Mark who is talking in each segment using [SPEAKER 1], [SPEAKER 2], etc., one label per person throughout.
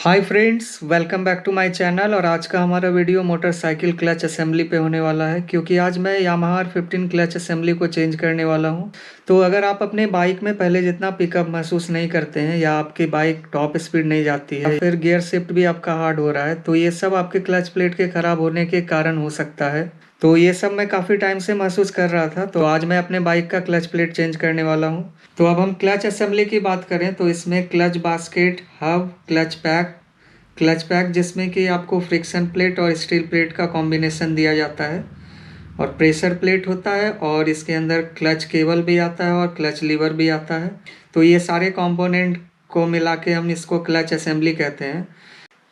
[SPEAKER 1] Hi friends, welcome back to my channel. और आज का हमारा वीडियो मोटरसाइकिल क्लच असेंबली पे होने वाला है, क्योंकि आज मैं यामाहा R15 क्लच असेंबली को चेंज करने वाला हूं। तो अगर आप अपने बाइक में पहले जितना पिकअप महसूस नहीं करते हैं, या आपकी बाइक टॉप स्पीड नहीं जाती है, या फिर गियर शिफ्ट भी आपका हार्ड हो रहा है, तो ये सब आपके क्लच प्लेट के खराब होने के कारण हो सकता है। तो ये सब मैं काफ़ी टाइम से महसूस कर रहा था, तो आज मैं अपने बाइक का क्लच प्लेट चेंज करने वाला हूँ। तो अब हम क्लच असेंबली की बात करें तो इसमें clutch basket, hub, clutch pack जिसमें कि आपको फ्रिक्शन प्लेट और स्टील प्लेट का कॉम्बिनेशन दिया जाता है, और प्रेशर प्लेट होता है, और इसके अंदर क्लच केबल भी आता है और क्लच लीवर भी आता है। तो ये सारे कंपोनेंट को मिला के हम इसको क्लच असेंबली कहते हैं।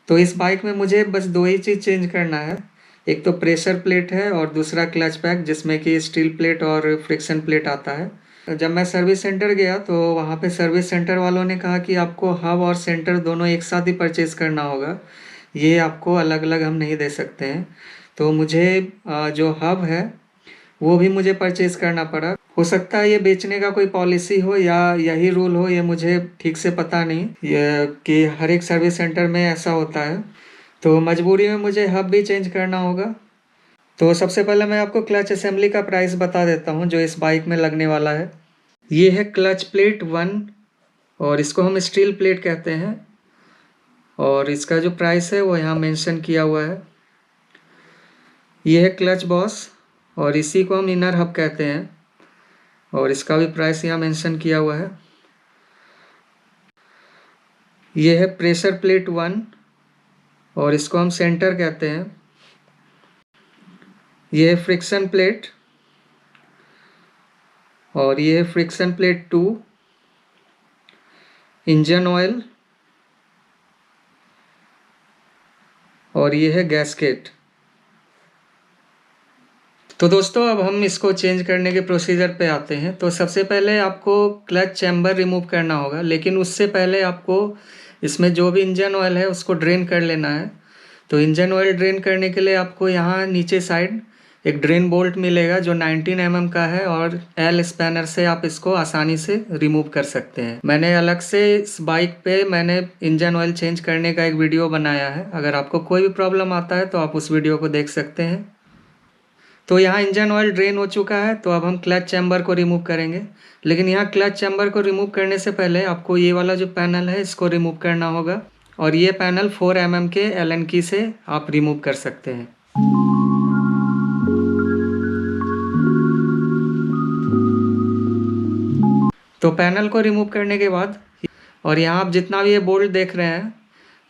[SPEAKER 1] तो इस बाइक में मुझे बस दो ही चीज़ चेंज करना है, एक तो प्रेशर प्लेट है और दूसरा क्लच पैक जिसमें कि स्टील प्लेट और फ्रिक्शन प्लेट आता है। जब मैं सर्विस सेंटर गया तो वहाँ पे सर्विस सेंटर वालों ने कहा कि आपको हब और सेंटर दोनों एक साथ ही परचेज़ करना होगा, ये आपको अलग अलग हम नहीं दे सकते हैं। तो मुझे जो हब है वो भी मुझे परचेज़ करना पड़ा। हो सकता है ये बेचने का कोई पॉलिसी हो या यही रूल हो, ये मुझे ठीक से पता नहीं, ये कि हर एक सर्विस सेंटर में ऐसा होता है। तो मजबूरी में मुझे हब भी चेंज करना होगा। तो सबसे पहले मैं आपको क्लच असेंबली का प्राइस बता देता हूँ जो इस बाइक में लगने वाला है। ये है क्लच प्लेट 1, और इसको हम स्टील प्लेट कहते हैं, और इसका जो प्राइस है वो यहाँ मेंशन किया हुआ है। ये है क्लच बॉस, और इसी को हम इनर हब कहते हैं, और इसका भी प्राइस यहाँ मेंशन किया हुआ है। ये है प्रेशर प्लेट 1, और इसको हम सेंटर कहते हैं। ये है फ्रिक्शन प्लेट, और ये है फ्रिक्शन प्लेट 2, इंजन ऑयल, और ये है गैस्केट। तो दोस्तों अब हम इसको चेंज करने के प्रोसीजर पे आते हैं। तो सबसे पहले आपको क्लच चैम्बर रिमूव करना होगा, लेकिन उससे पहले आपको इसमें जो भी इंजन ऑयल है उसको ड्रेन कर लेना है। तो इंजन ऑयल ड्रेन करने के लिए आपको यहाँ नीचे साइड एक ड्रेन बोल्ट मिलेगा जो 19 mm का है, और एल स्पैनर से आप इसको आसानी से रिमूव कर सकते हैं। मैंने अलग से इस बाइक पे मैंने इंजन ऑयल चेंज करने का एक वीडियो बनाया है, अगर आपको कोई भी प्रॉब्लम आता है तो आप उस वीडियो को देख सकते हैं। तो यहाँ इंजन ऑयल ड्रेन हो चुका है, तो अब हम क्लच चैम्बर को रिमूव करेंगे। लेकिन यहाँ क्लच चैम्बर को रिमूव करने से पहले आपको ये वाला जो पैनल है इसको रिमूव करना होगा, और ये पैनल 4 mm के एलन की से आप रिमूव कर सकते हैं। तो पैनल को रिमूव करने के बाद, और यहाँ आप जितना भी ये बोल्ट देख रहे हैं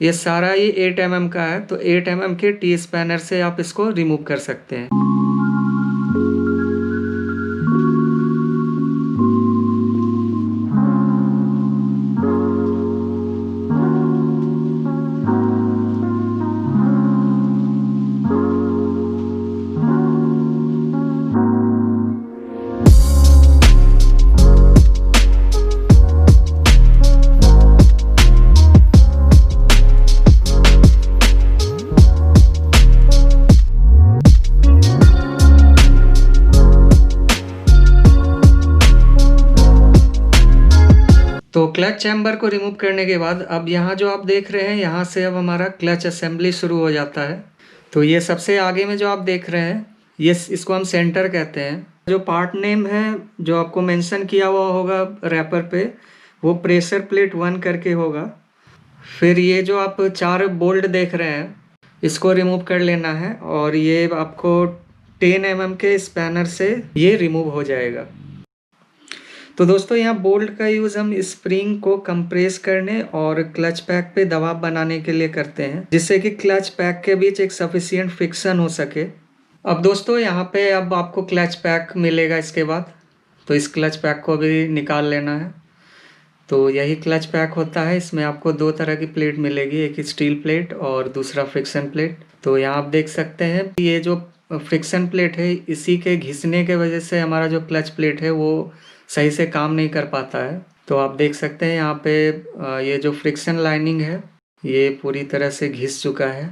[SPEAKER 1] ये सारा ये 8 mm का है, तो 8 mm के टी स्पैनर से आप इसको रिमूव कर सकते हैं। तो क्लच चैम्बर को रिमूव करने के बाद अब यहाँ जो आप देख रहे हैं यहाँ से अब हमारा क्लच असेंबली शुरू हो जाता है। तो ये सबसे आगे में जो आप देख रहे हैं ये इसको हम सेंटर कहते हैं। जो पार्ट नेम है जो आपको मेंशन किया हुआ होगा रैपर पे, वो प्रेशर प्लेट 1 करके होगा। फिर ये जो आप 4 बोल्ट देख रहे हैं इसको रिमूव कर लेना है, और ये आपको 10 mm के स्पैनर से ये रिमूव हो जाएगा। तो दोस्तों यहाँ बोल्ट का यूज़ हम स्प्रिंग को कंप्रेस करने और क्लच पैक पे दबाव बनाने के लिए करते हैं, जिससे कि क्लच पैक के बीच एक सफिशिएंट फ्रिक्शन हो सके। अब दोस्तों यहाँ पे अब आपको क्लच पैक मिलेगा इसके बाद, तो इस क्लच पैक को भी निकाल लेना है। तो यही क्लच पैक होता है, इसमें आपको 2 तरह की प्लेट मिलेगी, एक स्टील प्लेट और दूसरा फ्रिक्शन प्लेट। तो यहाँ आप देख सकते हैं ये जो फ्रिक्शन प्लेट है इसी के घिसने के वजह से हमारा जो क्लच प्लेट है वो सही से काम नहीं कर पाता है। तो आप देख सकते हैं यहाँ पे ये जो फ्रिक्शन लाइनिंग है ये पूरी तरह से घिस चुका है,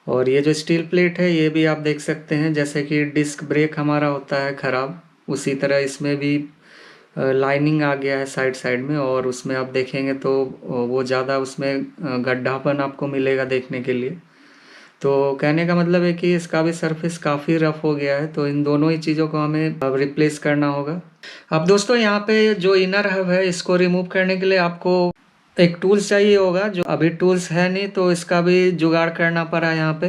[SPEAKER 1] और ये जो स्टील प्लेट है ये भी आप देख सकते हैं जैसे कि डिस्क ब्रेक हमारा होता है ख़राब, उसी तरह इसमें भी लाइनिंग आ गया है साइड साइड में, और उसमें आप देखेंगे तो वो ज़्यादा उसमें गड्ढापन आपको मिलेगा देखने के लिए। तो कहने का मतलब है कि इसका भी सरफेस काफ़ी रफ हो गया है, तो इन दोनों ही चीज़ों को हमें अब रिप्लेस करना होगा। अब दोस्तों यहाँ पे जो इनर हब है इसको रिमूव करने के लिए आपको एक टूल्स चाहिए होगा, जो अभी टूल्स है नहीं, तो इसका भी जुगाड़ करना पड़ा यहाँ पे।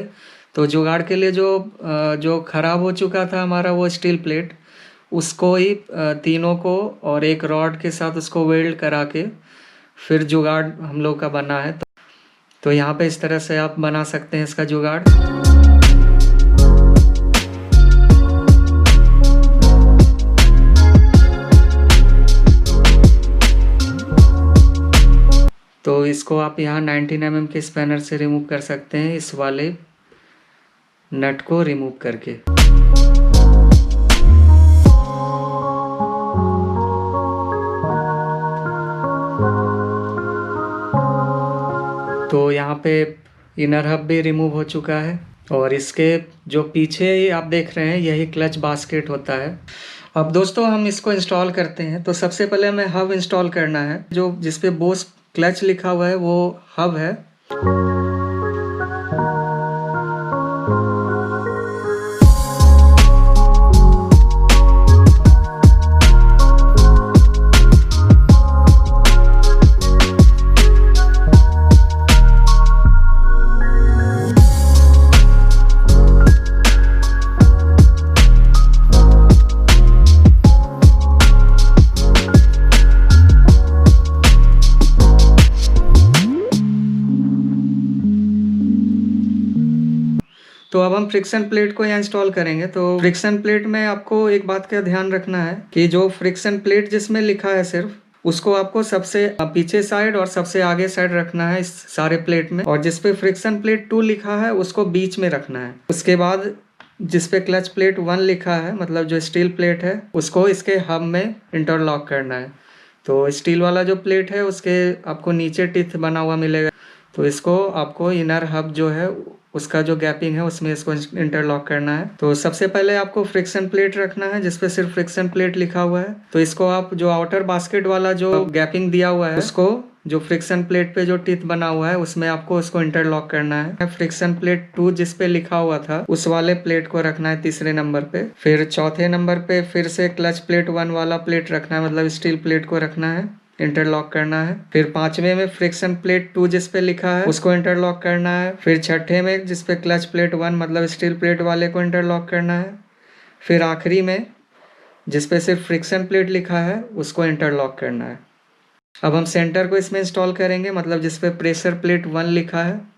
[SPEAKER 1] तो जुगाड़ के लिए जो ख़राब हो चुका था हमारा वो स्टील प्लेट, उसको ही तीनों को और एक रॉड के साथ उसको वेल्ड करा के फिर जुगाड़ हम लोग का बना है। तो यहाँ पे इस तरह से आप बना सकते हैं इसका जुगाड़। तो इसको आप यहाँ 19 mm के स्पैनर से रिमूव कर सकते हैं, इस वाले नट को रिमूव करके। तो यहाँ पे इनर हब भी रिमूव हो चुका है, और इसके जो पीछे आप देख रहे हैं यही क्लच बास्केट होता है। अब दोस्तों हम इसको इंस्टॉल करते हैं। तो सबसे पहले हमें हब इंस्टॉल करना है, जो जिसपे बोस क्लच लिखा हुआ है वो हब है। तो अब हम फ्रिक्शन प्लेट को यहाँ इंस्टॉल करेंगे। तो फ्रिक्शन प्लेट में आपको एक बात का ध्यान रखना है कि जो फ्रिक्शन प्लेट जिसमें लिखा है सिर्फ उसको आपको सबसे पीछे साइड और सबसे आगे साइड रखना है इस सारे प्लेट में, और जिसपे फ्रिक्शन प्लेट 2 लिखा है उसको बीच में रखना है। उसके बाद जिसपे क्लच प्लेट 1 लिखा है, मतलब जो स्टील प्लेट है, उसको इसके हब में इंटरलॉक करना है। तो स्टील वाला जो प्लेट है उसके आपको नीचे टिथ बना हुआ मिलेगा, तो इसको आपको इनर हब जो है उसका जो गैपिंग है उसमें इसको इंटरलॉक करना है। तो सबसे पहले आपको फ्रिक्शन प्लेट रखना है जिसपे सिर्फ फ्रिक्शन प्लेट लिखा हुआ है। तो इसको आप जो आउटर बास्केट वाला जो गैपिंग दिया हुआ है उसको जो फ्रिक्शन प्लेट पे जो टिथ बना हुआ है उसमें आपको उसको इंटरलॉक करना है। फ्रिक्शन प्लेट 2 जिसपे लिखा हुआ था उस वाले प्लेट को रखना है तीसरे नंबर पे। फिर चौथे नंबर पे फिर से क्लच प्लेट 1 वाला प्लेट रखना है, मतलब स्टील प्लेट को रखना है, इंटरलॉक करना है। फिर पांचवे में फ्रिक्शन प्लेट 2 जिसपे लिखा है उसको इंटरलॉक करना है। फिर छठे में जिसपे क्लच प्लेट 1 मतलब स्टील प्लेट वाले को इंटरलॉक करना है। फिर आखिरी में जिसपे सिर्फ फ्रिक्शन प्लेट लिखा है उसको इंटरलॉक करना है। अब हम सेंटर को इसमें इंस्टॉल करेंगे, मतलब जिसपे प्रेशर प्लेट 1 लिखा है।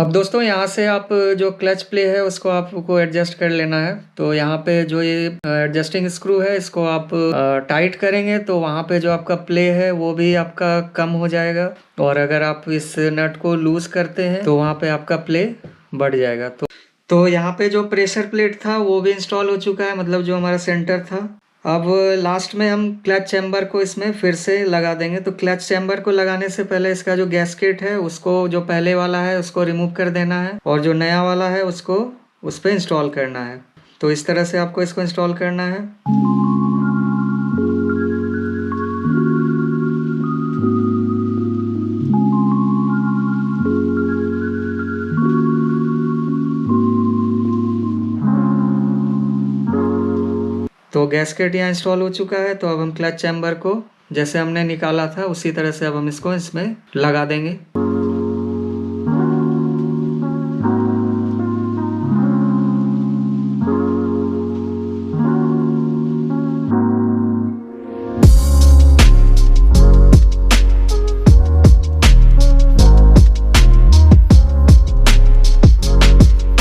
[SPEAKER 1] अब दोस्तों यहाँ से आप जो क्लच प्ले है उसको आपको एडजस्ट कर लेना है। तो यहाँ पे जो ये एडजस्टिंग स्क्रू है इसको आप टाइट करेंगे तो वहाँ पे जो आपका प्ले है वो भी आपका कम हो जाएगा, और अगर आप इस नट को लूज करते हैं तो वहाँ पे आपका प्ले बढ़ जाएगा। तो यहाँ पे जो प्रेशर प्लेट था वो भी इंस्टॉल हो चुका है, मतलब जो हमारा सेंटर था। अब लास्ट में हम क्लच चैम्बर को इसमें फिर से लगा देंगे। तो क्लच चैम्बर को लगाने से पहले इसका जो गैस्केट है उसको, जो पहले वाला है उसको रिमूव कर देना है, और जो नया वाला है उसको उस पर इंस्टॉल करना है। तो इस तरह से आपको इसको इंस्टॉल करना है। तो गैस्केट यहाँ इंस्टॉल हो चुका है। तो अब हम क्लच चैम्बर को जैसे हमने निकाला था उसी तरह से अब हम इसको इसमें लगा देंगे।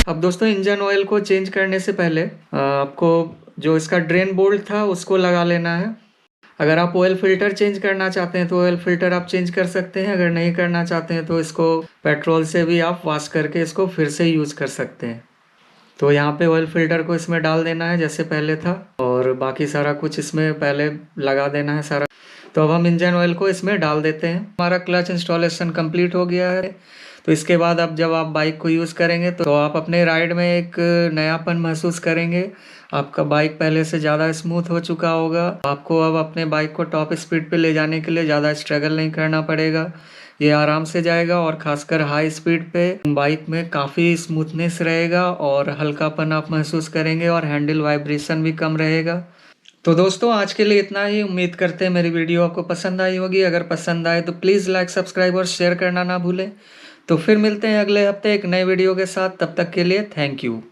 [SPEAKER 1] अब दोस्तों इंजन ऑयल को चेंज करने से पहले आपको जो इसका ड्रेन बोल्ट था उसको लगा लेना है। अगर आप ऑयल फिल्टर चेंज करना चाहते हैं तो ऑयल फिल्टर आप चेंज कर सकते हैं, अगर नहीं करना चाहते हैं तो इसको पेट्रोल से भी आप वॉश करके इसको फिर से यूज़ कर सकते हैं। तो यहाँ पे ऑयल फिल्टर को इसमें डाल देना है जैसे पहले था, और बाकी सारा कुछ इसमें पहले लगा देना है सारा। तो अब हम इंजन ऑयल को इसमें डाल देते हैं। हमारा क्लच इंस्टॉलेशन कंप्लीट हो गया है। तो इसके बाद अब जब आप बाइक को यूज़ करेंगे तो आप अपने राइड में एक नयापन महसूस करेंगे। आपका बाइक पहले से ज़्यादा स्मूथ हो चुका होगा। आपको अब अपने बाइक को टॉप स्पीड पे ले जाने के लिए ज़्यादा स्ट्रगल नहीं करना पड़ेगा। ये आराम से जाएगा, और ख़ासकर हाई स्पीड पे बाइक में काफ़ी स्मूथनेस रहेगा और हल्कापन आप महसूस करेंगे, और हैंडल वाइब्रेशन भी कम रहेगा। तो दोस्तों आज के लिए इतना ही। उम्मीद करते हैं मेरी वीडियो आपको पसंद आई होगी। अगर पसंद आए तो प्लीज़ लाइक, सब्सक्राइब और शेयर करना ना भूलें। तो फिर मिलते हैं अगले हफ्ते एक नए वीडियो के साथ। तब तक के लिए थैंक यू।